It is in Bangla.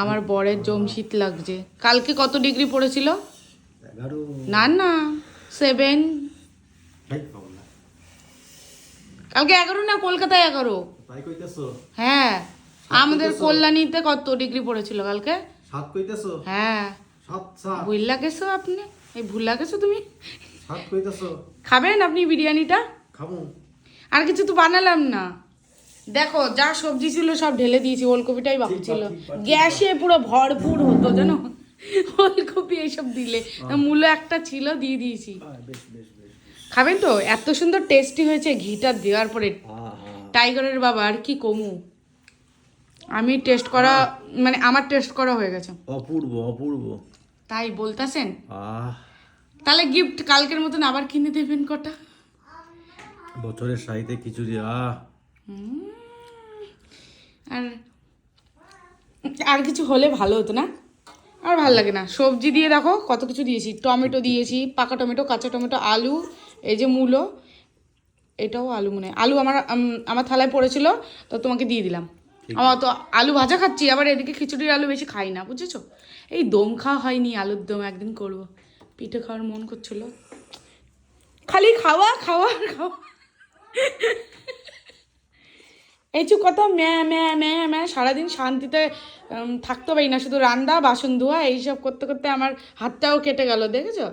আমার বরের জমশীত লাগছে। কালকে কত ডিগ্রি পড়েছিল? 11। না না 7। কালকে 11 না, কলকাতায় 11। তাই কইতেছো? হ্যাঁ, আমাদের কইতেছো? কল্যাণীতে কত ডিগ্রি পড়েছিল কালকে? 7 কইতেছো? হ্যাঁ, 7 ভুল গেছো আপনি, এই ভুল গেছো তুমি। 7 কইতেছো? খাবেন আপনি বিরিয়ানিটা? খাবো। আর কিছু তো বানালাম না। দেখো যা সবজি ছিল সব ঢেলে দিয়েছি, ওলকপিটাই বাকি ছিল। গ্যাসে পুরো ভরপুর হতো জানো, ওলকপি এইসব দিলে। মূলো একটা ছিল, দিয়ে দিয়েছি। বেশ বেশ বেশ। খাবেন তো? এত সুন্দর টেস্টি হয়েছে ঘিটা দেওয়ার পরে। টাইগারের বাবা, আর কি কমু, আমি টেস্ট করা মানে আমার টেস্ট করা হয়ে গেছে। অপূর্ব অপূর্ব। তাই বলতাছেন? তাহলে গিফট কালকের মতন আবার কিনে দেবেন কটা। বছরের সাইতে খিচুড়ি। আর আর কিছু হলে ভালো হতো না? আর ভালো লাগে না। সবজি দিয়ে দেখো কত কিছু দিয়েছি, টমেটো দিয়েছি, পাকা টমেটো, কাঁচা টমেটো, আলু, এই যে মূলো, এটাও আলু মনে হয়। আলু আমার থালায় পড়েছিল তো তোমাকে দিয়ে দিলাম। আমার তো আলু ভাজা খাচ্ছি, আবার এদিকে খিচুড়ির আলু বেশি খাই না, বুঝেছো? এই দম খাওয়া হয়নি, আলুর দম একদিন করবো। পিঠে খাওয়ার মন করছিল, খালি খাওয়া খাওয়া খাওয়া। এই চু কত ম্যা ম্যা ম্যা ম্যা, সারাদিন শান্তিতে থাকতে পারি না, শুধু রান্না বাসন ধোয়া এইসব করতে করতে আমার হাতটাও কেটে গেল, দেখেছো?